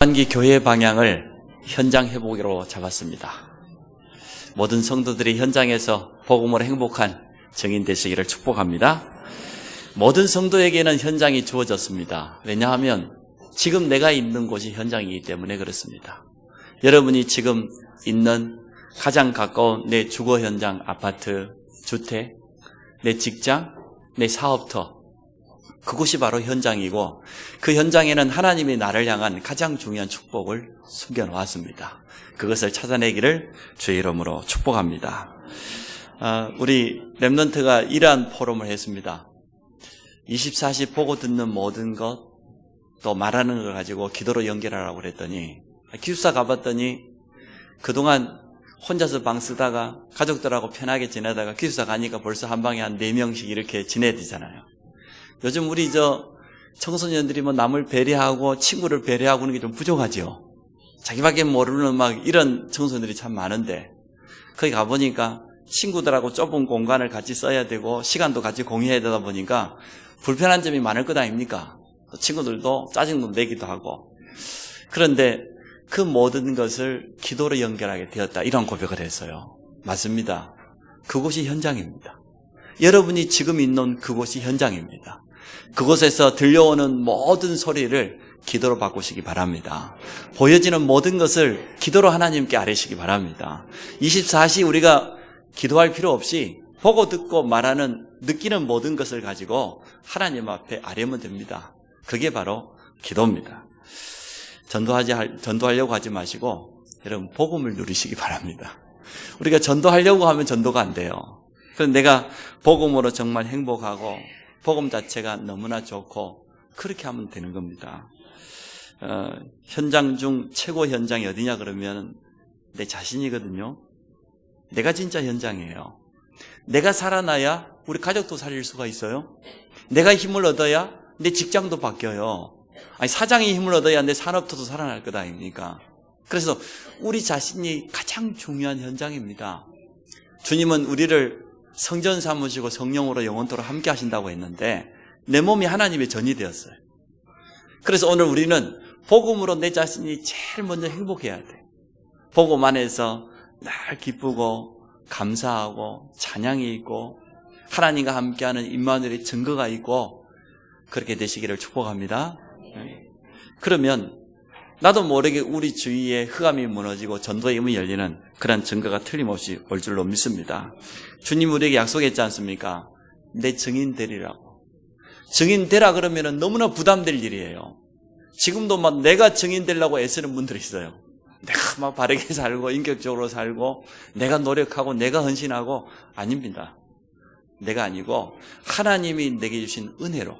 한기 교회 방향을 현장 회복으로 잡았습니다. 모든 성도들이 현장에서 복음으로 행복한 증인 되시기를 축복합니다. 모든 성도에게는 현장이 주어졌습니다. 왜냐하면 지금 내가 있는 곳이 현장이기 때문에 그렇습니다. 여러분이 지금 있는 가장 가까운 내 주거 현장, 아파트, 주택, 내 직장, 내 사업터, 그곳이 바로 현장이고 그 현장에는 하나님이 나를 향한 가장 중요한 축복을 숨겨놓았습니다. 그것을 찾아내기를 주의 이름으로 축복합니다. 우리 렘넌트가 이러한 포럼을 했습니다. 24시 보고 듣는 모든 것, 또 말하는 걸 가지고 기도로 연결하라고 그랬더니 기숙사 가봤더니 그동안 혼자서 방 쓰다가 가족들하고 편하게 지내다가 기숙사 가니까 벌써 한 방에 한 4명씩 이렇게 지내야 되잖아요. 요즘 우리 청소년들이 남을 배려하고 친구를 배려하고 하는 게 좀 부족하죠. 자기밖에 모르는 이런 청소년들이 참 많은데 거기 가보니까 친구들하고 좁은 공간을 같이 써야 되고 시간도 같이 공유해야 되다 보니까 불편한 점이 많을 것 아닙니까? 친구들도 짜증도 내기도 하고. 그런데 그 모든 것을 기도로 연결하게 되었다, 이런 고백을 했어요. 맞습니다. 그곳이 현장입니다. 여러분이 지금 있는 그곳이 현장입니다. 그곳에서 들려오는 모든 소리를 기도로 바꾸시기 바랍니다. 보여지는 모든 것을 기도로 하나님께 아뢰시기 바랍니다. 24시 우리가 기도할 필요 없이 보고 듣고 말하는, 느끼는 모든 것을 가지고 하나님 앞에 아뢰면 됩니다. 그게 바로 기도입니다. 전도하려고 하지 마시고 여러분 복음을 누리시기 바랍니다. 우리가 전도하려고 하면 전도가 안 돼요. 그래서 내가 복음으로 정말 행복하고 복음 자체가 너무나 좋고 그렇게 하면 되는 겁니다. 현장 중 최고 현장이 어디냐 그러면 내 자신이거든요. 내가 진짜 현장이에요. 내가 살아나야 우리 가족도 살릴 수가 있어요. 내가 힘을 얻어야 내 직장도 바뀌어요. 사장이 힘을 얻어야 내 산업도도 살아날 것 아닙니까? 그래서 우리 자신이 가장 중요한 현장입니다. 주님은 우리를 성전 삼으시고 성령으로 영원토록 함께 하신다고 했는데 내 몸이 하나님의 전이 되었어요. 그래서 오늘 우리는 복음으로 내 자신이 제일 먼저 행복해야 돼. 복음 안에서 늘 기쁘고 감사하고 찬양이 있고 하나님과 함께하는 임마누엘의 증거가 있고 그렇게 되시기를 축복합니다. 그러면 나도 모르게 우리 주위에 흑암이 무너지고 전도의 문이 열리는 그런 증거가 틀림없이 올 줄로 믿습니다. 주님 우리에게 약속했지 않습니까? 내 증인 되리라고. 증인 되라 그러면 너무나 부담될 일이에요. 지금도 내가 증인 되려고 애쓰는 분들이 있어요. 내가 바르게 살고 인격적으로 살고 내가 노력하고 내가 헌신하고. 아닙니다. 내가 아니고 하나님이 내게 주신 은혜로,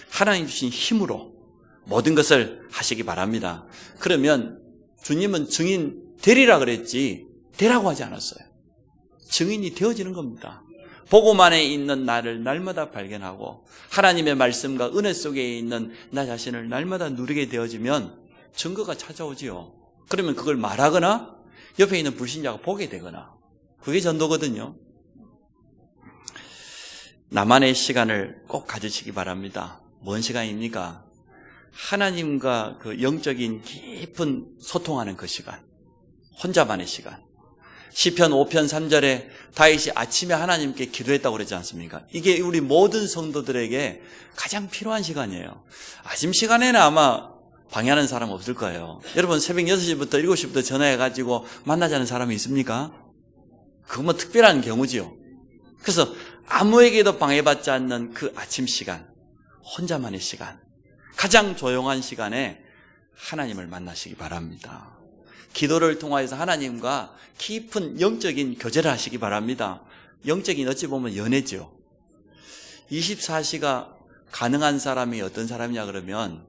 하나님 주신 힘으로 모든 것을 하시기 바랍니다. 그러면 주님은 증인 되리라 그랬지 되라고 하지 않았어요. 증인이 되어지는 겁니다. 복음 안에 있는 나를 날마다 발견하고 하나님의 말씀과 은혜 속에 있는 나 자신을 날마다 누리게 되어지면 증거가 찾아오지요. 그러면 그걸 말하거나 옆에 있는 불신자가 보게 되거나, 그게 전도거든요. 나만의 시간을 꼭 가지시기 바랍니다. 뭔 시간입니까? 하나님과 그 영적인 깊은 소통하는 그 시간, 혼자만의 시간. 시편 5편 3절에 다윗이 아침에 하나님께 기도했다고 그러지 않습니까? 이게 우리 모든 성도들에게 가장 필요한 시간이에요. 아침 시간에는 아마 방해하는 사람 없을 거예요. 여러분 새벽 6시부터 7시부터 전화해가지고 만나자는 사람이 있습니까? 그건 특별한 경우지요. 그래서 아무에게도 방해받지 않는 그 아침 시간, 혼자만의 시간, 가장 조용한 시간에 하나님을 만나시기 바랍니다. 기도를 통하여서 하나님과 깊은 영적인 교제를 하시기 바랍니다. 영적인 어찌 보면 연애죠. 24시가 가능한 사람이 어떤 사람이냐 그러면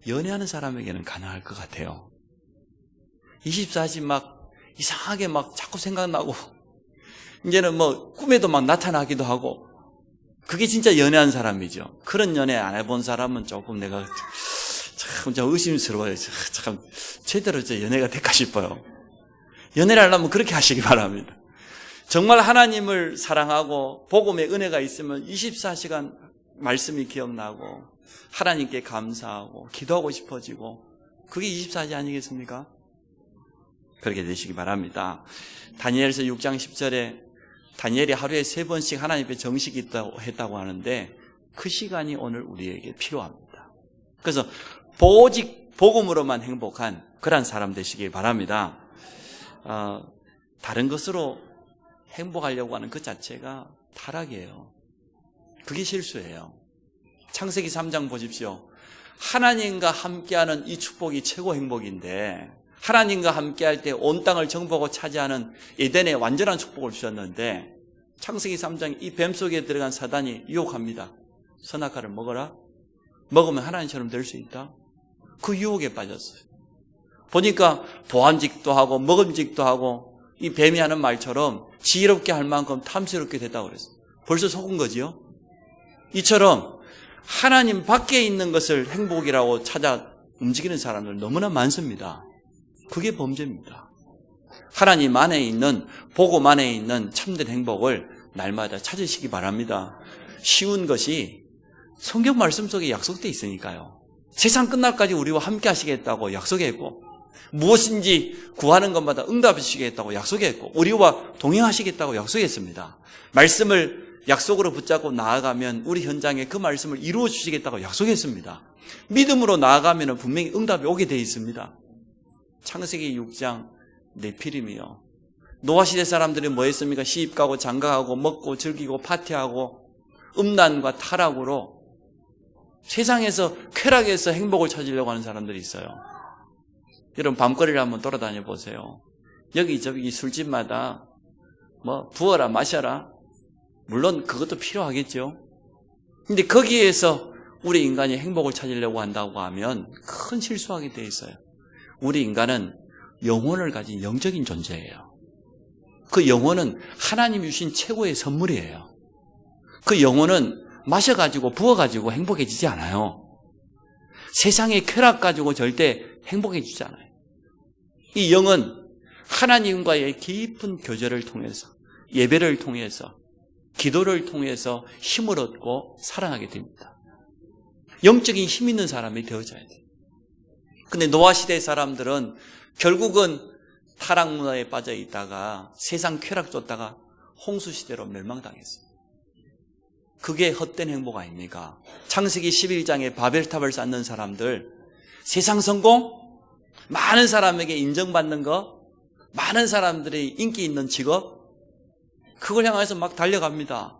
연애하는 사람에게는 가능할 것 같아요. 24시 이상하게 자꾸 생각나고 이제는 꿈에도 나타나기도 하고, 그게 진짜 연애한 사람이죠. 그런 연애 안 해본 사람은 조금 내가 참 의심스러워요. 참 제대로 연애가 될까 싶어요. 연애를 하려면 그렇게 하시기 바랍니다. 정말 하나님을 사랑하고 복음의 은혜가 있으면 24시간 말씀이 기억나고 하나님께 감사하고 기도하고 싶어지고 그게 24시 아니겠습니까? 그렇게 되시기 바랍니다. 다니엘서 6장 10절에 다니엘이 하루에 3번씩 하나님 앞에 정식이 있다고 했다고 하는데 그 시간이 오늘 우리에게 필요합니다. 그래서 오직 복음으로만 행복한 그런 사람 되시길 바랍니다. 다른 것으로 행복하려고 하는 그 자체가 타락이에요. 그게 실수예요. 창세기 3장 보십시오. 하나님과 함께하는 이 축복이 최고 행복인데 하나님과 함께할 때 온 땅을 정복하고 차지하는 에덴의 완전한 축복을 주셨는데 창세기 3장 이 뱀 속에 들어간 사단이 유혹합니다. 선악과를 먹어라. 먹으면 하나님처럼 될 수 있다. 그 유혹에 빠졌어요. 보니까 보암직도 하고 먹음직도 하고 이 뱀이 하는 말처럼 지혜롭게 할 만큼 탐스럽게 됐다고 그랬어요. 벌써 속은 거지요. 이처럼 하나님 밖에 있는 것을 행복이라고 찾아 움직이는 사람들 너무나 많습니다. 그게 범죄입니다. 하나님 안에 있는 복음 안에 있는 참된 행복을 날마다 찾으시기 바랍니다. 쉬운 것이 성경 말씀 속에 약속되어 있으니까요. 세상 끝날까지 우리와 함께 하시겠다고 약속했고 무엇인지 구하는 것마다 응답하시겠다고 약속했고 우리와 동행하시겠다고 약속했습니다. 말씀을 약속으로 붙잡고 나아가면 우리 현장에 그 말씀을 이루어 주시겠다고 약속했습니다. 믿음으로 나아가면 분명히 응답이 오게 되어 있습니다. 창세기 6장 네피림이요. 노아시대 사람들이 뭐 했습니까? 시집가고 장가가고 먹고 즐기고 파티하고 음란과 타락으로 세상에서 쾌락에서 행복을 찾으려고 하는 사람들이 있어요. 여러분 밤거리를 한번 돌아다녀 보세요. 여기저기 술집마다 뭐 부어라 마셔라. 물론 그것도 필요하겠죠. 근데 거기에서 우리 인간이 행복을 찾으려고 한다고 하면 큰 실수하게 돼 있어요. 우리 인간은 영혼을 가진 영적인 존재예요. 그 영혼은 하나님이 주신 최고의 선물이에요. 그 영혼은 마셔가지고 부어가지고 행복해지지 않아요. 세상의 쾌락 가지고 절대 행복해지지 않아요. 이 영은 하나님과의 깊은 교제를 통해서 예배를 통해서 기도를 통해서 힘을 얻고 살아나게 됩니다. 영적인 힘 있는 사람이 되어져야 돼요. 근데 노아시대 사람들은 결국은 타락 문화에 빠져 있다가 세상 쾌락 쫓다가 홍수시대로 멸망당했어요. 그게 헛된 행복 아닙니까? 창세기 11장에 바벨탑을 쌓는 사람들, 세상 성공, 많은 사람에게 인정받는 거, 많은 사람들이 인기 있는 직업, 그걸 향해서 막 달려갑니다.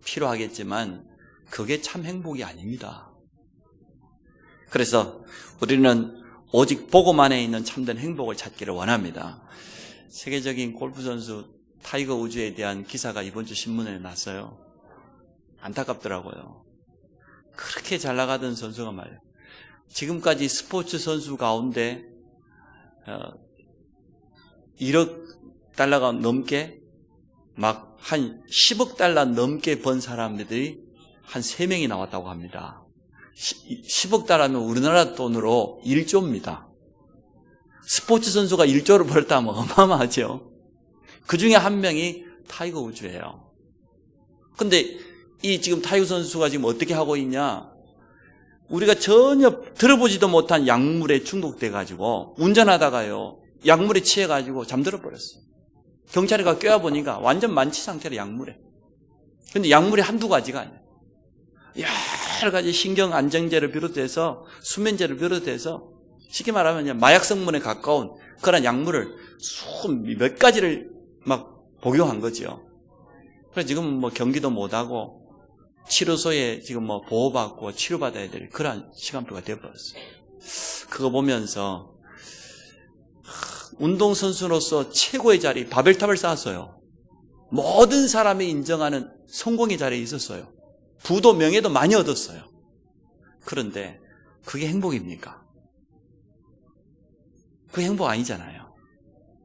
필요하겠지만 그게 참 행복이 아닙니다. 그래서 우리는 오직 복음 안에 있는 참된 행복을 찾기를 원합니다. 세계적인 골프 선수 타이거 우즈에 대한 기사가 이번 주 신문에 났어요. 안타깝더라고요. 그렇게 잘 나가던 선수가 말이에요. 지금까지 스포츠 선수 가운데 1억 달러가 넘게 막 한 10억 달러 넘게 번 사람들이 한 3명이 나왔다고 합니다. 10억 달러면 우리나라 돈으로 1조입니다. 스포츠 선수가 1조를 벌었다 하면 어마어마하죠. 그 중에 한 명이 타이거 우즈예요. 근데 이 지금 타이거 선수가 지금 어떻게 하고 있냐? 우리가 전혀 들어보지도 못한 약물에 중독돼가지고 운전하다가요 약물에 취해가지고 잠들어 버렸어요. 경찰이 가 껴보니까 완전 만취 상태로 약물에. 근데 약물이 한두 가지가 아니에요. 여러 가지 신경 안정제를 비롯해서 수면제를 비롯해서 쉽게 말하면 마약 성분에 가까운 그런 약물을 몇 가지를 막 복용한 거죠. 그래서 지금 뭐 경기도 못하고 치료소에 지금 뭐 보호받고 치료받아야 될 그런 시간표가 되어버렸어요. 그거 보면서 운동선수로서 최고의 자리 바벨탑을 쌓았어요. 모든 사람이 인정하는 성공의 자리에 있었어요. 부도 명예도 많이 얻었어요. 그런데 그게 행복입니까? 그게 행복 아니잖아요.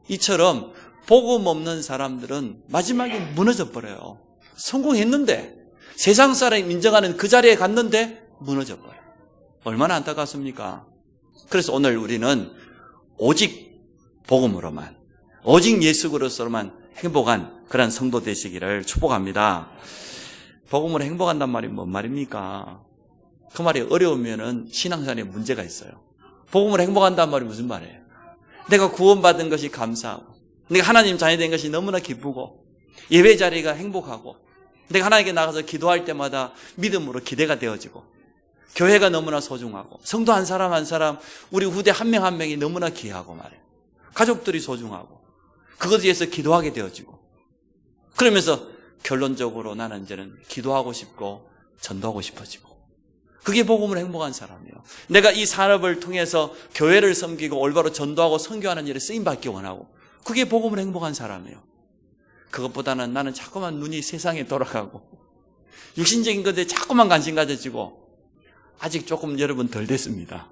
이처럼 복음 없는 사람들은 마지막에 무너져 버려요. 성공했는데 세상 사람이 인정하는 그 자리에 갔는데 무너져 버려요. 얼마나 안타깝습니까? 그래서 오늘 우리는 오직 복음으로만, 오직 예수 그리스도로만 행복한 그런 성도 되시기를 축복합니다. 복음으로 행복한단 말이 뭔 말입니까? 그 말이 어려우면은 신앙생활에 문제가 있어요. 복음으로 행복한다는 말이 무슨 말이에요? 내가 구원받은 것이 감사하고, 내가 하나님 자녀 된 것이 너무나 기쁘고, 예배 자리가 행복하고, 내가 하나님께 나가서 기도할 때마다 믿음으로 기대가 되어지고, 교회가 너무나 소중하고, 성도 한 사람 한 사람, 우리 후대 한 명 한 명이 너무나 귀하고 말이에요. 가족들이 소중하고, 그것에 의해서 기도하게 되어지고, 그러면서 결론적으로 나는 이제는 기도하고 싶고 전도하고 싶어지고, 그게 복음으로 행복한 사람이에요. 내가 이 산업을 통해서 교회를 섬기고 올바로 전도하고 선교하는 일에 쓰임받기 원하고, 그게 복음으로 행복한 사람이에요. 그것보다는 나는 자꾸만 눈이 세상에 돌아가고 육신적인 것에 자꾸만 관심 가져지고, 아직 조금 여러분 덜 됐습니다.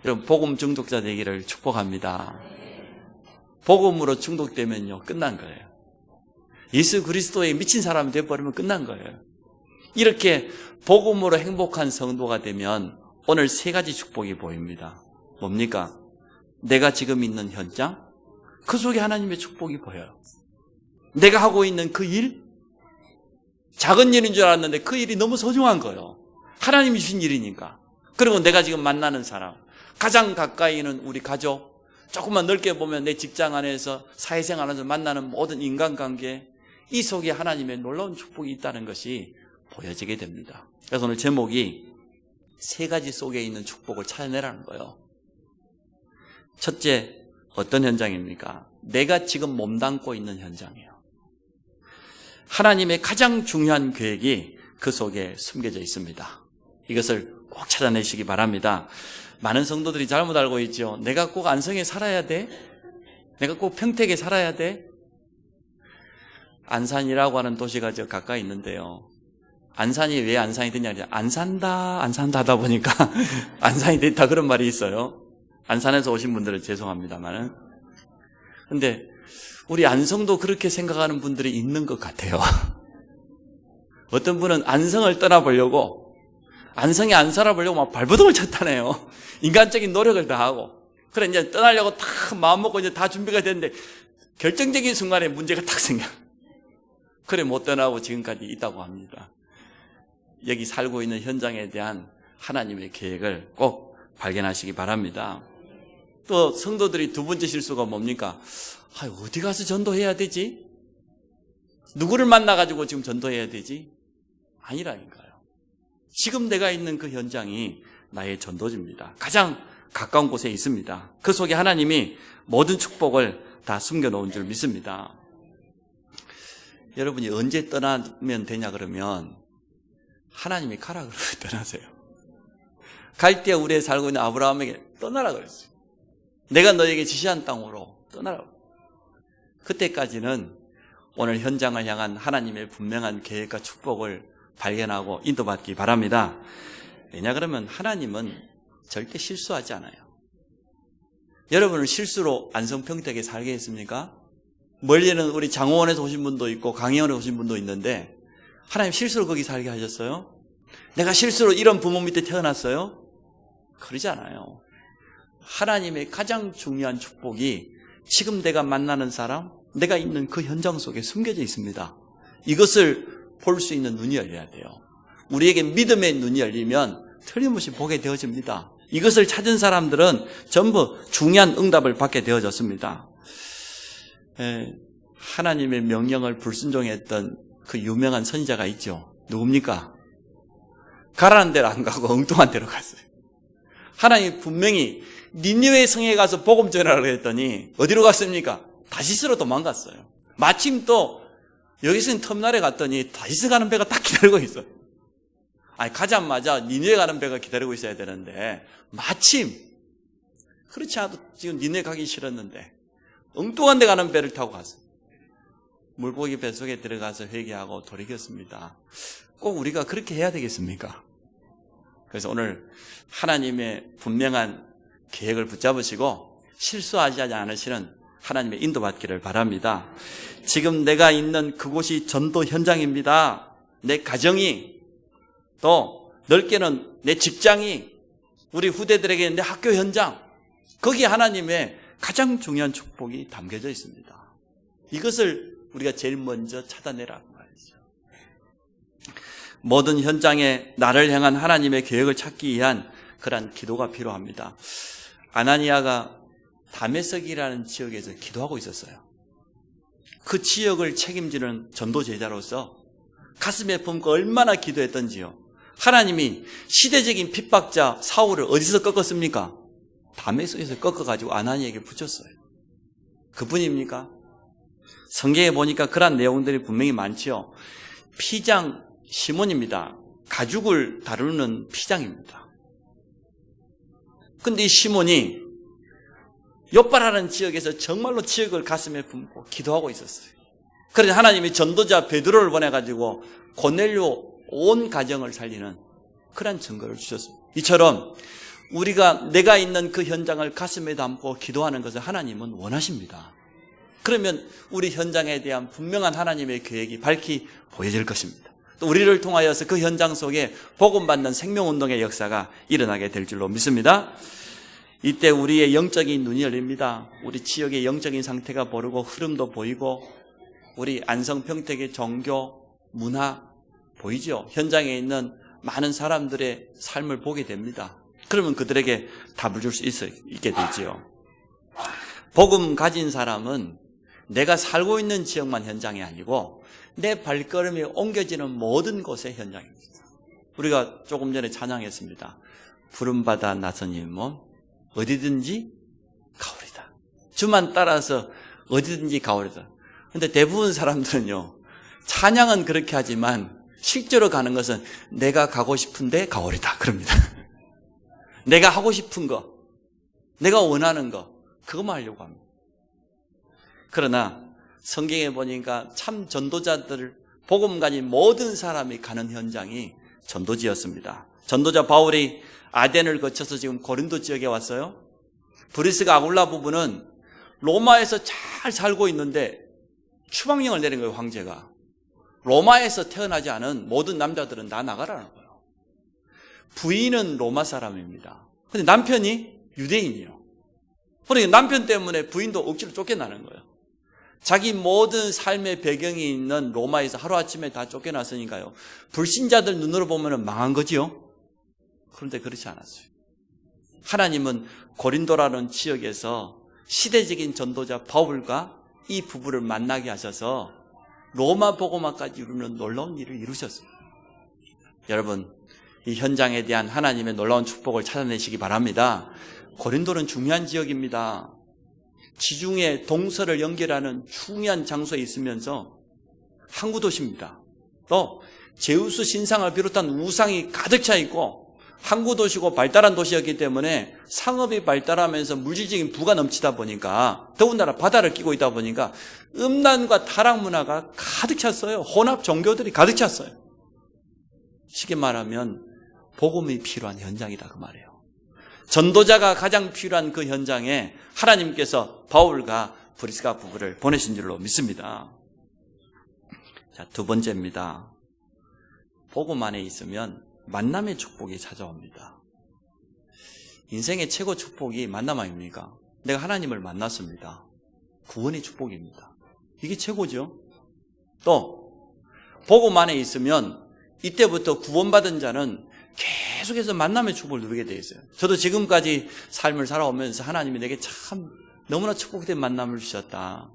여러분 복음 중독자 되기를 축복합니다. 복음으로 중독되면요 끝난 거예요. 예수 그리스도에 미친 사람이 되어버리면 끝난 거예요. 이렇게 복음으로 행복한 성도가 되면 오늘 세 가지 축복이 보입니다. 뭡니까? 내가 지금 있는 현장, 그 속에 하나님의 축복이 보여요. 내가 하고 있는 그 일, 작은 일인 줄 알았는데 그 일이 너무 소중한 거예요. 하나님이 주신 일이니까. 그리고 내가 지금 만나는 사람, 가장 가까이 있는 우리 가족, 조금만 넓게 보면 내 직장 안에서 사회생활 안에서 만나는 모든 인간관계, 이 속에 하나님의 놀라운 축복이 있다는 것이 보여지게 됩니다. 그래서 오늘 제목이 세 가지 속에 있는 축복을 찾아내라는 거예요. 첫째, 어떤 현장입니까? 내가 지금 몸담고 있는 현장이에요. 하나님의 가장 중요한 계획이 그 속에 숨겨져 있습니다. 이것을 꼭 찾아내시기 바랍니다. 많은 성도들이 잘못 알고 있죠. 내가 꼭 안성에 살아야 돼? 내가 꼭 평택에 살아야 돼? 안산이라고 하는 도시가 저 가까이 있는데요. 안산이 왜 안산이 됐냐? 안 산다 하다 보니까 안산이 됐다, 그런 말이 있어요. 안산에서 오신 분들은 죄송합니다만은. 근데 우리 안성도 그렇게 생각하는 분들이 있는 것 같아요. 어떤 분은 안성을 떠나보려고, 안성에 안 살아보려고 막 발버둥을 쳤다네요. 인간적인 노력을 다하고. 그래, 이제 떠나려고 딱 마음먹고 이제 다 준비가 됐는데, 결정적인 순간에 문제가 딱 생겨. 그래, 못 떠나고 지금까지 있다고 합니다. 여기 살고 있는 현장에 대한 하나님의 계획을 꼭 발견하시기 바랍니다. 또 성도들이 두 번째 실수가 뭡니까? 어디 가서 전도해야 되지? 누구를 만나가지고 지금 전도해야 되지? 아니라니까요. 지금 내가 있는 그 현장이 나의 전도지입니다. 가장 가까운 곳에 있습니다. 그 속에 하나님이 모든 축복을 다 숨겨놓은 줄 믿습니다. 여러분이 언제 떠나면 되냐 그러면 하나님이 가라 그러면 떠나세요. 갈대 우리에 살고 있는 아브라함에게 떠나라 그랬어요. 내가 너에게 지시한 땅으로 떠나라. 그때까지는 오늘 현장을 향한 하나님의 분명한 계획과 축복을 발견하고 인도받기 바랍니다. 왜냐 그러면 하나님은 절대 실수하지 않아요. 여러분은 실수로 안성평택에 살게 했습니까? 멀리는 우리 장호원에서 오신 분도 있고 강혜원에서 오신 분도 있는데 하나님 실수로 거기 살게 하셨어요? 내가 실수로 이런 부모 밑에 태어났어요? 그러지 않아요. 하나님의 가장 중요한 축복이 지금 내가 만나는 사람, 내가 있는 그 현장 속에 숨겨져 있습니다. 이것을 볼 수 있는 눈이 열려야 돼요. 우리에게 믿음의 눈이 열리면 틀림없이 보게 되어집니다. 이것을 찾은 사람들은 전부 중요한 응답을 받게 되어졌습니다. 하나님의 명령을 불순종했던 그 유명한 선지자가 있죠. 누굽니까? 가라는 데로 안 가고 엉뚱한 데로 갔어요. 하나님이 분명히 니느웨 성에 가서 복음 전하라고 했더니 어디로 갔습니까? 다시스로 도망갔어요. 마침 또 여기서 있는 터미널에 갔더니 다시스 가는 배가 딱 기다리고 있어요. 가자마자 니느웨 가는 배가 기다리고 있어야 되는데 마침 그렇지 않아도 지금 니느웨 가기 싫었는데 엉뚱한 데 가는 배를 타고 갔어요. 물고기 뱃속에 들어가서 회개하고 돌이켰습니다. 꼭 우리가 그렇게 해야 되겠습니까? 그래서 오늘 하나님의 분명한 계획을 붙잡으시고 실수하지 않으시는 하나님의 인도받기를 바랍니다. 지금 내가 있는 그곳이 전도 현장입니다. 내 가정이, 또 넓게는 내 직장이, 우리 후대들에게 내 학교 현장, 거기에 하나님의 가장 중요한 축복이 담겨져 있습니다. 이것을 우리가 제일 먼저 찾아내라고 말이죠. 모든 현장에 나를 향한 하나님의 계획을 찾기 위한 그러한 기도가 필요합니다. 아나니아가 다메섹이라는 지역에서 기도하고 있었어요. 그 지역을 책임지는 전도 제자로서 가슴에 품고 얼마나 기도했던지요. 하나님이 시대적인 핍박자 사울을 어디서 꺾었습니까? 다메섹에서 꺾어가지고 아나니아에게 붙였어요. 그분입니까? 성경에 보니까 그런 내용들이 분명히 많지요. 피장 시몬입니다. 가죽을 다루는 피장입니다. 근데 이 시몬이 욥바라는 지역에서 정말로 지역을 가슴에 품고 기도하고 있었어요. 그래서 하나님이 전도자 베드로를 보내가지고 고넬료 온 가정을 살리는 그런 증거를 주셨습니다. 이처럼 내가 있는 그 현장을 가슴에 담고 기도하는 것을 하나님은 원하십니다. 그러면 우리 현장에 대한 분명한 하나님의 계획이 밝히 보여질 것입니다. 또 우리를 통하여서 그 현장 속에 복음받는 생명운동의 역사가 일어나게 될 줄로 믿습니다. 이때 우리의 영적인 눈이 열립니다. 우리 지역의 영적인 상태가 보이고 흐름도 보이고 우리 안성 평택의 종교, 문화 보이죠? 현장에 있는 많은 사람들의 삶을 보게 됩니다. 그러면 그들에게 답을 줄 수 있게 되지요. 복음 가진 사람은 내가 살고 있는 지역만 현장이 아니고 내 발걸음이 옮겨지는 모든 곳의 현장입니다. 우리가 조금 전에 찬양했습니다. 부름받아 나서님 몸 어디든지 가오리다. 주만 따라서 어디든지 가오리다. 근데 대부분 사람들은요, 찬양은 그렇게 하지만 실제로 가는 것은 내가 가고 싶은데 가오리다 그럽니다. 내가 하고 싶은 거, 내가 원하는 거, 그것만 하려고 합니다. 그러나 성경에 보니까 참 전도자들, 복음 가진 모든 사람이 가는 현장이 전도지였습니다. 전도자 바울이 아덴을 거쳐서 지금 고린도 지역에 왔어요. 브리스가 아굴라 부부는 로마에서 잘 살고 있는데 추방령을 내린 거예요, 황제가. 로마에서 태어나지 않은 모든 남자들은 다 나가라는 거예요. 부인은 로마 사람입니다. 근데 남편이 유대인이에요. 그러니까 남편 때문에 부인도 억지로 쫓겨나는 거예요. 자기 모든 삶의 배경이 있는 로마에서 하루아침에 다 쫓겨났으니까요. 불신자들 눈으로 보면 망한 거지요. 그런데 그렇지 않았어요. 하나님은 고린도라는 지역에서 시대적인 전도자 바울과 이 부부를 만나게 하셔서 로마 복음화까지 이루는 놀라운 일을 이루셨어요. 여러분, 이 현장에 대한 하나님의 놀라운 축복을 찾아내시기 바랍니다. 고린도는 중요한 지역입니다. 지중해 동서를 연결하는 중요한 장소에 있으면서 항구 도시입니다. 또 제우스 신상을 비롯한 우상이 가득 차 있고 항구 도시고 발달한 도시였기 때문에 상업이 발달하면서 물질적인 부가 넘치다 보니까 더군다나 바다를 끼고 있다 보니까 음란과 타락 문화가 가득 찼어요. 혼합 종교들이 가득 찼어요. 쉽게 말하면 복음이 필요한 현장이다 그 말이에요. 전도자가 가장 필요한 그 현장에 하나님께서 바울과 브리스가 부부를 보내신 줄로 믿습니다. 자, 두 번째입니다. 복음 안에 있으면 만남의 축복이 찾아옵니다. 인생의 최고 축복이 만남 아닙니까? 내가 하나님을 만났습니다. 구원의 축복입니다. 이게 최고죠. 또 복음 안에 있으면 이때부터 구원받은 자는 계속해서 만남의 축복을 누리게 되어 있어요. 저도 지금까지 삶을 살아오면서 하나님이 내게 참 너무나 축복된 만남을 주셨다.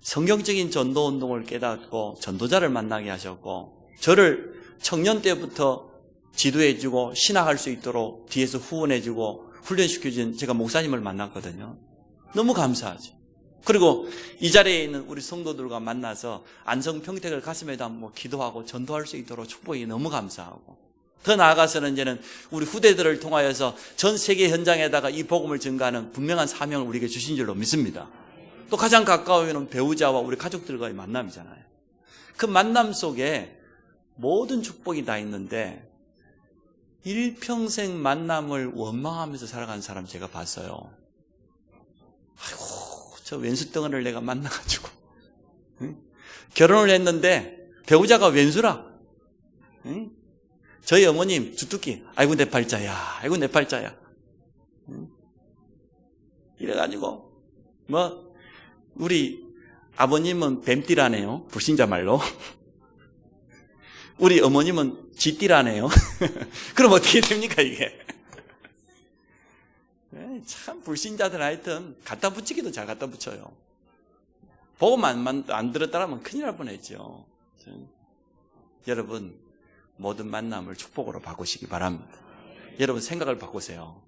성경적인 전도운동을 깨닫고 전도자를 만나게 하셨고 저를 청년 때부터 지도해주고 신학할 수 있도록 뒤에서 후원해주고 훈련시켜준 제가 목사님을 만났거든요. 너무 감사하죠. 그리고 이 자리에 있는 우리 성도들과 만나서 안성 평택을 가슴에 담고 기도하고 전도할 수 있도록 축복이 너무 감사하고 더 나아가서는 이제는 우리 후대들을 통하여서 전 세계 현장에다가 이 복음을 증가하는 분명한 사명을 우리에게 주신 줄로 믿습니다. 또 가장 가까운 배우자와 우리 가족들과의 만남이잖아요. 그 만남 속에 모든 축복이 다 있는데 일평생 만남을 원망하면서 살아가는 사람 제가 봤어요. 아이고, 저 왼수덩어리를 내가 만나가지고 응? 결혼을 했는데 배우자가 왼수라. 응? 저희 어머님 주특기, 아이고 내 팔자야, 아이고 내 팔자야. 응? 이래가지고 뭐 우리 아버님은 뱀띠라네요, 불신자 말로. 우리 어머님은 쥐띠라네요. 그럼 어떻게 됩니까 이게? 참 불신자들 하여튼 갖다 붙이기도 잘 갖다 붙여요. 복음만 안 들었다면 큰일 날 뻔했죠. 여러분, 모든 만남을 축복으로 바꾸시기 바랍니다. 여러분 생각을 바꾸세요.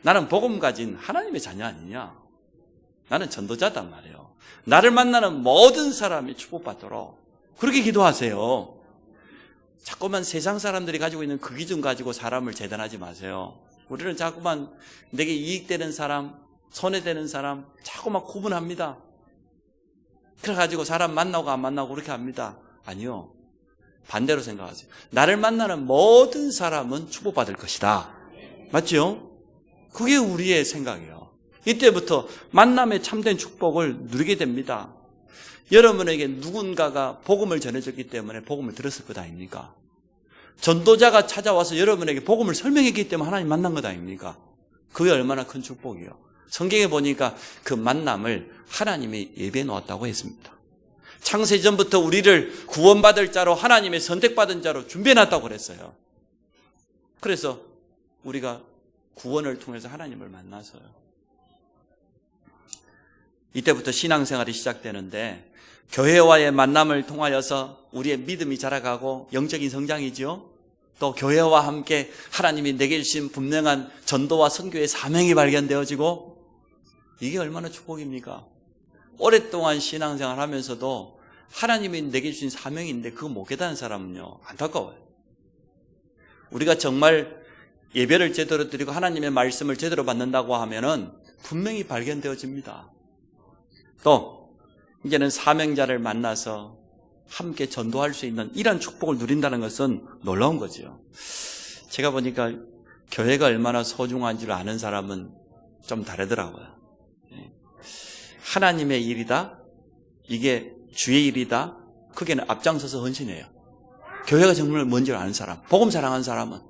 나는 복음 가진 하나님의 자녀 아니냐? 나는 전도자단 말이에요. 나를 만나는 모든 사람이 축복받도록 그렇게 기도하세요. 자꾸만 세상 사람들이 가지고 있는 그 기준 가지고 사람을 재단하지 마세요. 우리는 자꾸만 내게 이익되는 사람, 손해되는 사람 자꾸만 구분합니다. 그래가지고 사람 만나고 안 만나고 그렇게 합니다. 아니요. 반대로 생각하세요. 나를 만나는 모든 사람은 축복받을 것이다. 맞죠? 그게 우리의 생각이에요. 이때부터 만남의 참된 축복을 누리게 됩니다. 여러분에게 누군가가 복음을 전해줬기 때문에 복음을 들었을 것 아닙니까? 전도자가 찾아와서 여러분에게 복음을 설명했기 때문에 하나님 만난 것 아닙니까? 그게 얼마나 큰 축복이에요. 성경에 보니까 그 만남을 하나님이 예배해 놓았다고 했습니다. 창세 전부터 우리를 구원받을 자로 하나님의 선택받은 자로 준비해 놨다고 그랬어요. 그래서 우리가 구원을 통해서 하나님을 만나서요. 이때부터 신앙생활이 시작되는데 교회와의 만남을 통하여서 우리의 믿음이 자라가고 영적인 성장이죠. 또 교회와 함께 하나님이 내게 주신 분명한 전도와 선교의 사명이 발견되어지고 이게 얼마나 축복입니까? 오랫동안 신앙생활 하면서도 하나님이 내게 주신 사명인데 그거 못 깨닫는 사람은요 안타까워요. 우리가 정말 예배를 제대로 드리고 하나님의 말씀을 제대로 받는다고 하면은 분명히 발견되어집니다. 또 이제는 사명자를 만나서 함께 전도할 수 있는 이런 축복을 누린다는 것은 놀라운 거죠. 제가 보니까 교회가 얼마나 소중한지를 아는 사람은 좀 다르더라고요. 하나님의 일이다, 이게 주의 일이다, 그게는 앞장서서 헌신해요. 교회가 정말 뭔지를 아는 사람, 복음 사랑하는 사람은.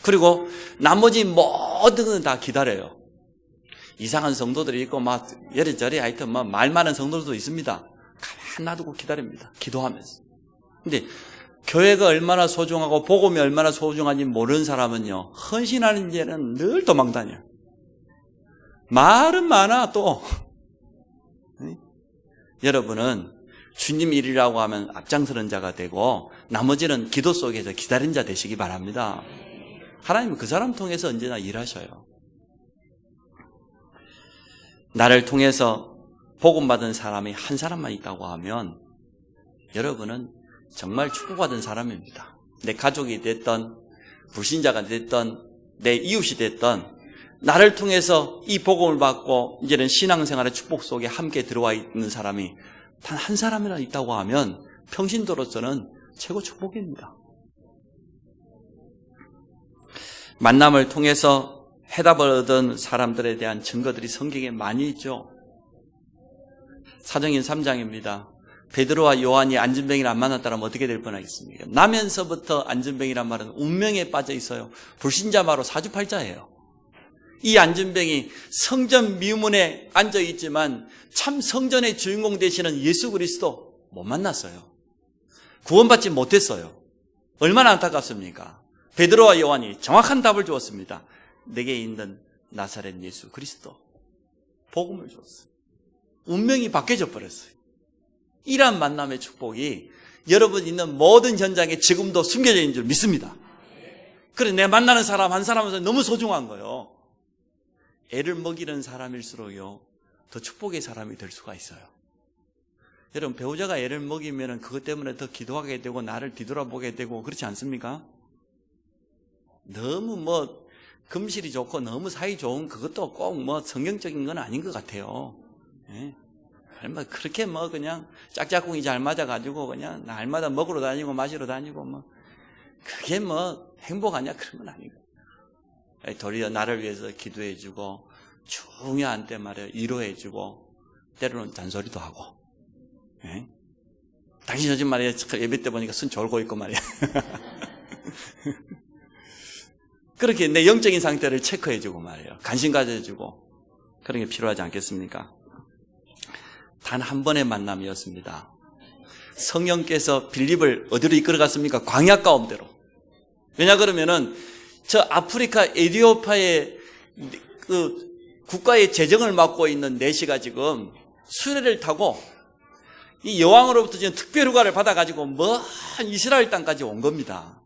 그리고 나머지 모든 건 다 기다려요. 이상한 성도들이 있고 막 여리저리 하여튼 뭐 말 많은 성도들도 있습니다. 가만 놔두고 기다립니다. 기도하면서. 근데 교회가 얼마나 소중하고 복음이 얼마나 소중한지 모르는 사람은요 헌신하는 일에는 늘 도망다녀요. 말은 많아 또. 여러분은 주님 일이라고 하면 앞장서는 자가 되고 나머지는 기도 속에서 기다린 자 되시기 바랍니다. 하나님은 그 사람 통해서 언제나 일하셔요. 나를 통해서 복음받은 사람이 한 사람만 있다고 하면 여러분은 정말 축복받은 사람입니다. 내 가족이 됐던 불신자가 됐던 내 이웃이 됐던 나를 통해서 이 복음을 받고 이제는 신앙생활의 축복 속에 함께 들어와 있는 사람이 단 한 사람이나 있다고 하면 평신도로서는 최고 축복입니다. 만남을 통해서 해답을 얻은 사람들에 대한 증거들이 성경에 많이 있죠. 사도행전 3장입니다. 베드로와 요한이 안전병이를 안 만났다면 어떻게 될 뻔하겠습니까? 나면서부터 안전병이란 말은 운명에 빠져 있어요. 불신자마로 사주팔자예요. 이 안전병이 성전 미문에 앉아 있지만 참 성전의 주인공 되시는 예수 그리스도 못 만났어요. 구원받지 못했어요. 얼마나 안타깝습니까? 베드로와 요한이 정확한 답을 주었습니다. 내게 있는 나사렛 예수 그리스도 복음을 줬어요. 운명이 바뀌어져 버렸어요. 이러한 만남의 축복이 여러분 있는 모든 현장에 지금도 숨겨져 있는 줄 믿습니다. 그래서 내가 만나는 사람 한 사람은 너무 소중한 거예요. 애를 먹이는 사람일수록요 더 축복의 사람이 될 수가 있어요. 여러분 배우자가 애를 먹이면 그것 때문에 더 기도하게 되고 나를 뒤돌아보게 되고 그렇지 않습니까? 너무 뭐 금실이 좋고 너무 사이 좋은 그것도 꼭 뭐 성경적인 건 아닌 것 같아요. 예? 뭐 그렇게 뭐 그냥 짝짝꿍이 잘 맞아가지고 그냥 날마다 먹으러 다니고 마시러 다니고 뭐 그게 뭐 행복 아니야? 그런 건 아니고 도리어 나를 위해서 기도해주고 중요한 때 말이야 위로해주고 때로는 잔소리도 하고. 예? 당신 요즘 말이야 예배 때 보니까 손 졸고 있고 말이야. 그렇게 내 영적인 상태를 체크해주고 말이에요. 관심 가져주고 그런 게 필요하지 않겠습니까? 단 한 번의 만남이었습니다. 성령께서 빌립을 어디로 이끌어갔습니까? 광야 가운데로. 왜냐 그러면은 저 아프리카 에티오피아의 그 국가의 재정을 맡고 있는 내시가 지금 수레를 타고 이 여왕으로부터 지금 특별휴가를 받아가지고 먼 이스라엘 땅까지 온 겁니다.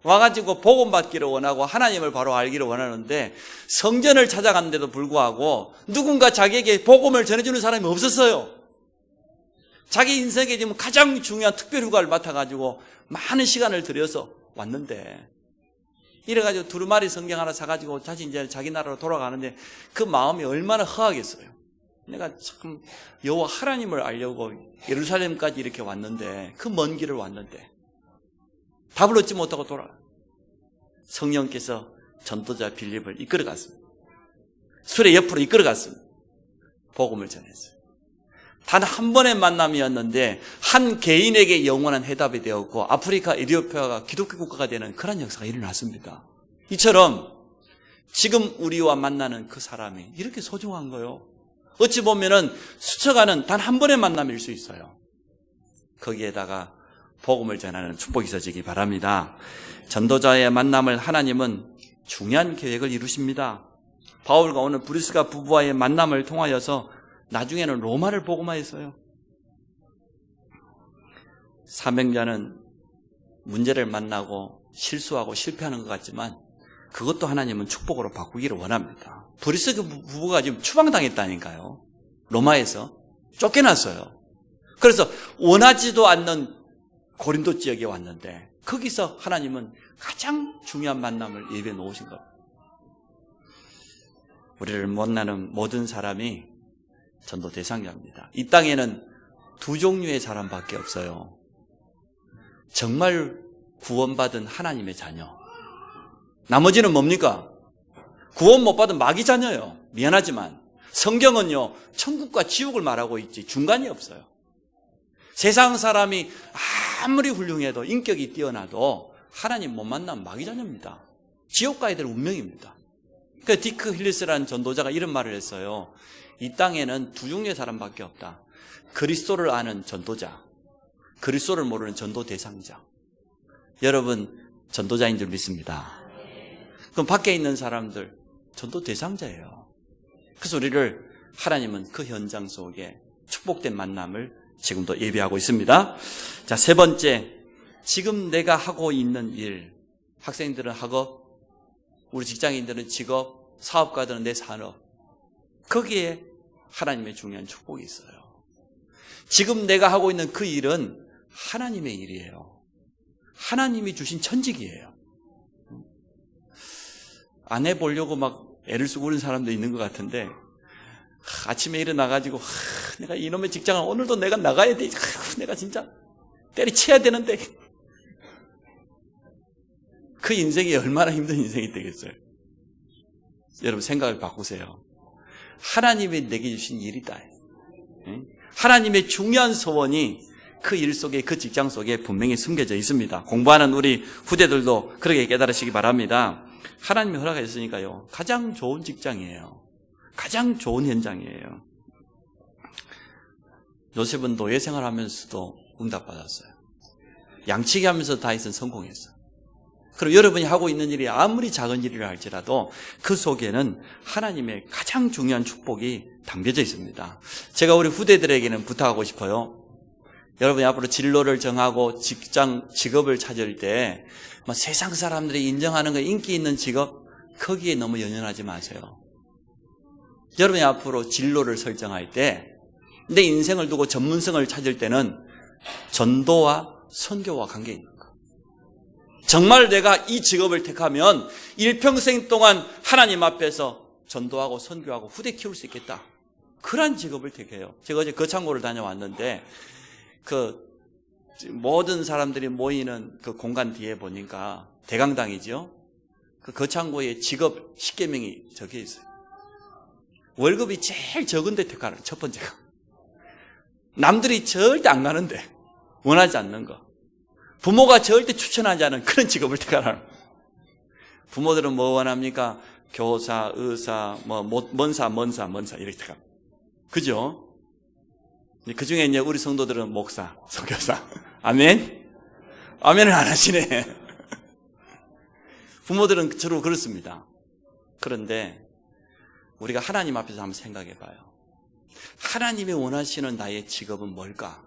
와가지고 복음 받기를 원하고 하나님을 바로 알기를 원하는데 성전을 찾아갔는데도 불구하고 누군가 자기에게 복음을 전해주는 사람이 없었어요. 자기 인생에 지금 가장 중요한 특별휴가를 맡아가지고 많은 시간을 들여서 왔는데 이래가지고 두루마리 성경 하나 사가지고 다시 이제 자기 나라로 돌아가는데 그 마음이 얼마나 허하겠어요. 내가 참 여호와 하나님을 알려고 예루살렘까지 이렇게 왔는데 그 먼 길을 왔는데 답을 얻지 못하고 돌아가. 성령께서 전도자 빌립을 이끌어갔습니다. 수레 옆으로 이끌어갔습니다. 복음을 전했어요. 단 한 번의 만남이었는데 한 개인에게 영원한 해답이 되었고 아프리카 에티오피아가 기독교 국가가 되는 그런 역사가 일어났습니다. 이처럼 지금 우리와 만나는 그 사람이 이렇게 소중한 거예요. 어찌 보면은 스쳐가는 단 한 번의 만남일 수 있어요. 거기에다가 복음을 전하는 축복이 있어지기 바랍니다. 전도자의 만남을 하나님은 중요한 계획을 이루십니다. 바울과 오늘 브리스가 부부와의 만남을 통하여서 나중에는 로마를 복음화했어요. 사명자는 문제를 만나고 실수하고 실패하는 것 같지만 그것도 하나님은 축복으로 바꾸기를 원합니다. 브리스 부부가 지금 추방당했다니까요. 로마에서 쫓겨났어요. 그래서 원하지도 않는 고린도 지역에 왔는데 거기서 하나님은 가장 중요한 만남을 예배해 놓으신 겁니다. 우리를 만나는 모든 사람이 전도 대상자입니다. 이 땅에는 두 종류의 사람밖에 없어요. 정말 구원받은 하나님의 자녀. 나머지는 뭡니까? 구원 못 받은 마귀 자녀예요. 미안하지만 성경은요 천국과 지옥을 말하고 있지 중간이 없어요. 세상 사람이 아무리 훌륭해도 인격이 뛰어나도 하나님 못 만나면 마귀 자녀입니다. 지옥 가야 될 운명입니다. 그러니까 디크 힐리스라는 전도자가 이런 말을 했어요. 이 땅에는 두 종류의 사람밖에 없다. 그리스도를 아는 전도자, 그리스도를 모르는 전도 대상자. 여러분 전도자인 줄 믿습니다. 그럼 밖에 있는 사람들 전도 대상자예요. 그래서 우리를 하나님은 그 현장 속에 축복된 만남을 지금도 예배하고 있습니다. 자, 세 번째, 지금 내가 하고 있는 일. 학생들은 학업, 우리 직장인들은 직업, 사업가들은 내 산업. 거기에 하나님의 중요한 축복이 있어요. 지금 내가 하고 있는 그 일은 하나님의 일이에요. 하나님이 주신 천직이에요. 안 해보려고 막 애를 쓰고 그런 사람도 있는 것 같은데 아침에 일어나가지고 내가 이놈의 직장을 오늘도 내가 나가야 돼. 내가 진짜 때리쳐야 되는데 그 인생이 얼마나 힘든 인생이 되겠어요. 여러분 생각을 바꾸세요. 하나님이 내게 주신 일이다. 하나님의 중요한 소원이 그 일 속에 그 직장 속에 분명히 숨겨져 있습니다. 공부하는 우리 후대들도 그렇게 깨달으시기 바랍니다. 하나님이 허락하셨으니까요. 가장 좋은 직장이에요. 가장 좋은 현장이에요. 요셉은 노예 생활하면서도 응답받았어요. 양치기 하면서 다윗은 성공했어요. 그리고 여러분이 하고 있는 일이 아무리 작은 일이라 할지라도 그 속에는 하나님의 가장 중요한 축복이 담겨져 있습니다. 제가 우리 후대들에게는 부탁하고 싶어요. 여러분이 앞으로 진로를 정하고 직업을 찾을 때 세상 사람들이 인정하는 거 인기 있는 직업 거기에 너무 연연하지 마세요. 여러분이 앞으로 진로를 설정할 때 내 인생을 두고 전문성을 찾을 때는 전도와 선교와 관계 있는 거. 정말 내가 이 직업을 택하면 일평생 동안 하나님 앞에서 전도하고 선교하고 후대 키울 수 있겠다. 그런 직업을 택해요. 제가 어제 거창고를 다녀왔는데 그 모든 사람들이 모이는 그 공간 뒤에 보니까 대강당이죠. 그 거창고의 직업 10개명이 적혀 있어요. 월급이 제일 적은데 택하는 첫 번째가. 남들이 절대 안 가는데 원하지 않는 거. 부모가 절대 추천하지 않은 그런 직업을 택하라는. 부모들은 뭐 원합니까? 교사, 의사, 먼사 이렇게 택합니다. 그죠? 그 중에 이제 우리 성도들은 목사, 선교사. 아멘? 아멘을 안 하시네. 부모들은 주로 그렇습니다. 그런데 우리가 하나님 앞에서 한번 생각해 봐요. 하나님이 원하시는 나의 직업은 뭘까?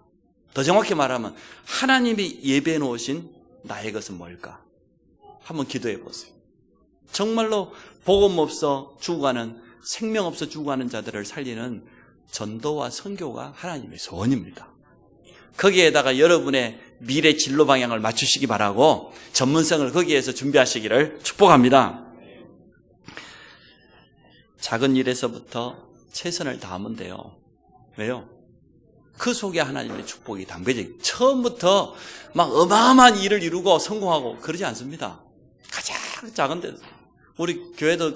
더 정확히 말하면 하나님이 예배해 놓으신 나의 것은 뭘까? 한번 기도해 보세요. 정말로 복음 없어 죽어가는, 생명 없어 죽어가는 자들을 살리는 전도와 선교가 하나님의 소원입니다. 거기에다가 여러분의 미래 진로 방향을 맞추시기 바라고 전문성을 거기에서 준비하시기를 축복합니다. 작은 일에서부터 최선을 다하면 돼요. 왜요? 그 속에 하나님의 축복이 담겨져 있어요. 처음부터 막 어마어마한 일을 이루고 성공하고 그러지 않습니다. 가장 작은 데서. 우리 교회도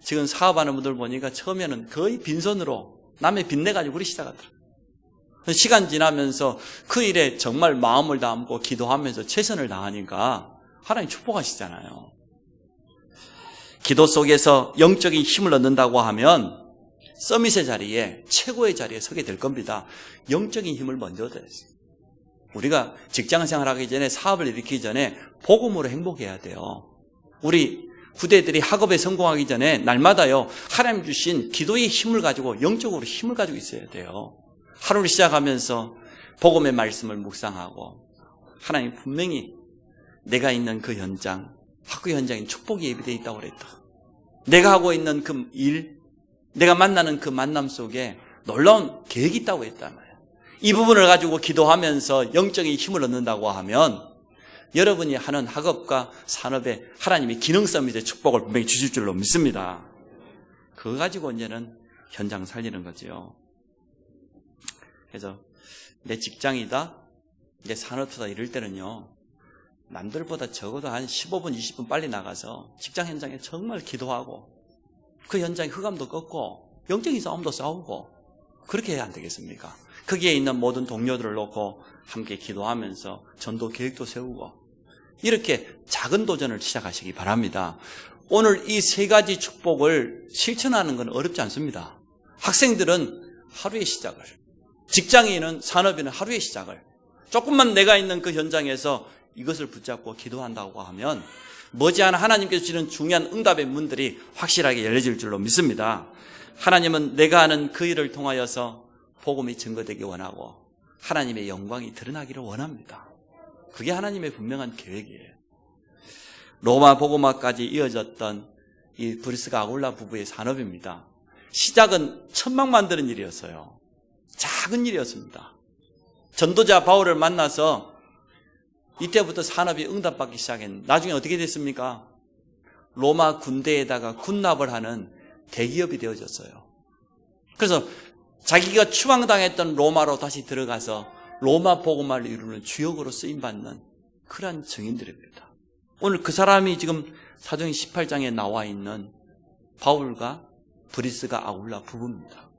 지금 사업하는 분들 보니까 처음에는 거의 빈손으로 남의 빚내가지고 그리 시작하더라고요. 시간 지나면서 그 일에 정말 마음을 담고 기도하면서 최선을 다하니까 하나님 축복하시잖아요. 기도 속에서 영적인 힘을 얻는다고 하면 서밋의 자리에, 최고의 자리에 서게 될 겁니다. 영적인 힘을 먼저 얻어야 돼요. 우리가 직장생활 하기 전에, 사업을 일으키기 전에 복음으로 행복해야 돼요. 우리 후대들이 학업에 성공하기 전에 날마다요, 하나님 주신 기도의 힘을 가지고, 영적으로 힘을 가지고 있어야 돼요. 하루를 시작하면서 복음의 말씀을 묵상하고, 하나님 분명히 내가 있는 그 현장, 학교 현장에 축복이 예비되어 있다고 그랬다. 내가 하고 있는 그 일, 내가 만나는 그 만남 속에 놀라운 계획이 있다고 했단 말이에요. 이 부분을 가지고 기도하면서 영적인 힘을 얻는다고 하면 여러분이 하는 학업과 산업에 하나님이 기능성 및의 축복을 분명히 주실 줄로 믿습니다. 그거 가지고 이제는 현장 살리는 거죠. 그래서 내 직장이다, 내 산업이다 이럴 때는요, 남들보다 적어도 한 15분, 20분 빨리 나가서 직장 현장에 정말 기도하고 그 현장에 흑암도 꺾고 영적인 싸움도 싸우고 그렇게 해야 안 되겠습니까? 거기에 있는 모든 동료들을 놓고 함께 기도하면서 전도 계획도 세우고 이렇게 작은 도전을 시작하시기 바랍니다. 오늘 이 세 가지 축복을 실천하는 건 어렵지 않습니다. 학생들은 하루의 시작을, 직장인은, 산업인은 하루의 시작을, 조금만 내가 있는 그 현장에서 이것을 붙잡고 기도한다고 하면 머지않아 하나님께서 주시는 중요한 응답의 문들이 확실하게 열려질 줄로 믿습니다. 하나님은 내가 하는 그 일을 통하여서 복음이 증거되기 원하고 하나님의 영광이 드러나기를 원합니다. 그게 하나님의 분명한 계획이에요. 로마 복음화까지 이어졌던 이 브리스가 아굴라 부부의 산업입니다. 시작은 천막 만드는 일이었어요. 작은 일이었습니다. 전도자 바울을 만나서 이때부터 산업이 응답받기 시작했는데 나중에 어떻게 됐습니까? 로마 군대에다가 군납을 하는 대기업이 되어졌어요. 그래서 자기가 추방당했던 로마로 다시 들어가서 로마 복음화를 이루는 주역으로 쓰임받는 그러한 증인들입니다. 오늘 그 사람이 지금 사도행 18장에 나와 있는 바울과 브리스가 아굴라 부부입니다.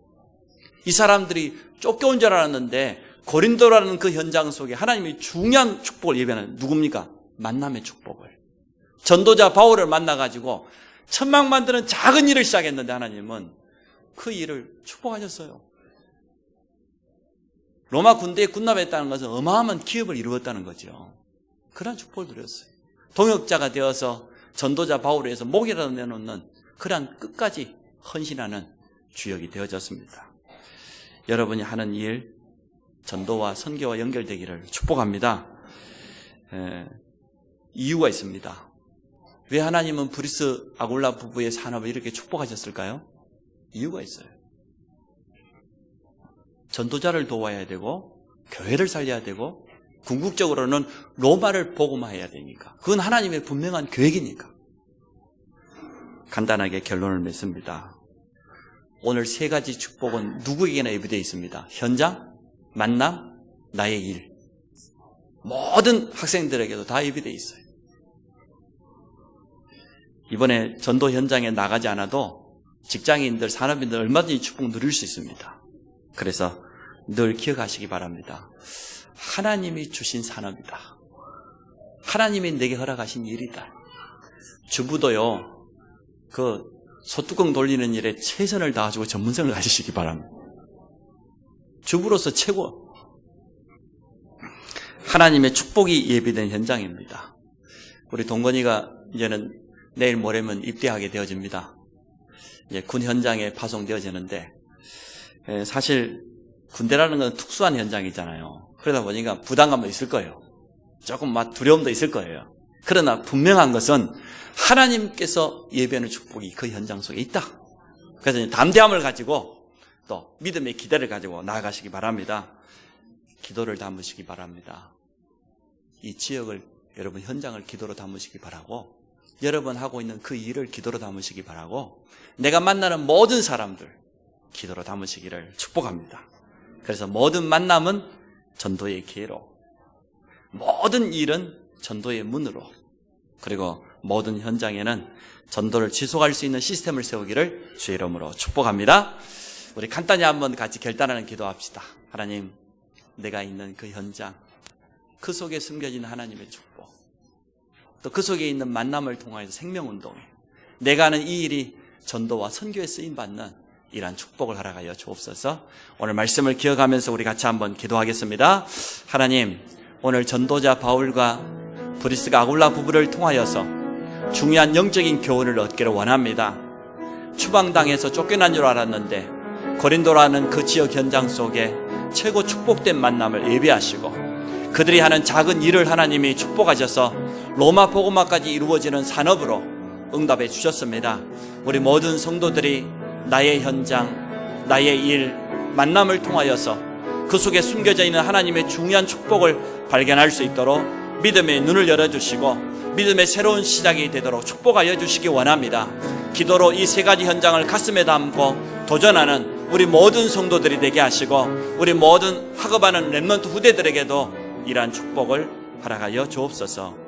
이 사람들이 쫓겨온 줄 알았는데 고린도라는 그 현장 속에 하나님이 중요한 축복을 예배하는 누굽니까? 만남의 축복을. 전도자 바울을 만나가지고 천막 만드는 작은 일을 시작했는데 하나님은 그 일을 축복하셨어요. 로마 군대에 군납했다는 것은 어마어마한 기업을 이루었다는 거죠. 그런 축복을 드렸어요. 동역자가 되어서 전도자 바울에 의해서 목이라도 내놓는 그러한 끝까지 헌신하는 주역이 되어졌습니다. 여러분이 하는 일, 전도와 선교와 연결되기를 축복합니다. 이유가 있습니다. 왜 하나님은 브리스 아굴라 부부의 산업을 이렇게 축복하셨을까요? 이유가 있어요. 전도자를 도와야 되고 교회를 살려야 되고 궁극적으로는 로마를 복음화해야 되니까. 그건 하나님의 분명한 계획이니까. 간단하게 결론을 맺습니다. 오늘 세 가지 축복은 누구에게나 예비되어 있습니다. 현장, 만남, 나의 일. 모든 학생들에게도 다 예비되어 있어요. 이번에 전도 현장에 나가지 않아도 직장인들, 산업인들 얼마든지 축복 누릴 수 있습니다. 그래서 늘 기억하시기 바랍니다. 하나님이 주신 산업이다. 하나님이 내게 허락하신 일이다. 주부도요, 그 소뚜껑 돌리는 일에 최선을 다하시고 전문성을 가지시기 바랍니다. 주부로서 최고. 하나님의 축복이 예비된 현장입니다. 우리 동건이가 이제는 내일 모레면 입대하게 되어집니다. 군 현장에 파송되어지는데, 사실 군대라는 건 특수한 현장이잖아요. 그러다 보니까 부담감도 있을 거예요. 조금 막 두려움도 있을 거예요. 그러나 분명한 것은 하나님께서 예배하는 축복이 그 현장 속에 있다. 그래서 담대함을 가지고 또 믿음의 기대를 가지고 나아가시기 바랍니다. 기도를 담으시기 바랍니다. 이 지역을, 여러분 현장을 기도로 담으시기 바라고, 여러분 하고 있는 그 일을 기도로 담으시기 바라고, 내가 만나는 모든 사람들 기도로 담으시기를 축복합니다. 그래서 모든 만남은 전도의 기회로, 모든 일은 전도의 문으로, 그리고 모든 현장에는 전도를 지속할 수 있는 시스템을 세우기를 주의 이름으로 축복합니다. 우리 간단히 한번 같이 결단하는 기도합시다. 하나님, 내가 있는 그 현장, 그 속에 숨겨진 하나님의 축복, 또 그 속에 있는 만남을 통하여서 생명운동에 내가 하는 이 일이 전도와 선교에 쓰임받는 이러한 축복을 허락하여 주옵소서. 오늘 말씀을 기억하면서 우리 같이 한번 기도하겠습니다. 하나님, 오늘 전도자 바울과 브리스가 아굴라 부부를 통하여서 중요한 영적인 교훈을 얻기를 원합니다. 추방당해서 쫓겨난 줄 알았는데 고린도라는 그 지역 현장 속에 최고 축복된 만남을 예비하시고, 그들이 하는 작은 일을 하나님이 축복하셔서 로마 복음화까지 이루어지는 산업으로 응답해 주셨습니다. 우리 모든 성도들이 나의 현장, 나의 일, 만남을 통하여서 그 속에 숨겨져 있는 하나님의 중요한 축복을 발견할 수 있도록 믿음의 눈을 열어주시고 믿음의 새로운 시작이 되도록 축복하여 주시기 원합니다. 기도로 이 세 가지 현장을 가슴에 담고 도전하는 우리 모든 성도들이 되게 하시고, 우리 모든 학업하는 렘넌트 후대들에게도 이러한 축복을 허락하여 주옵소서.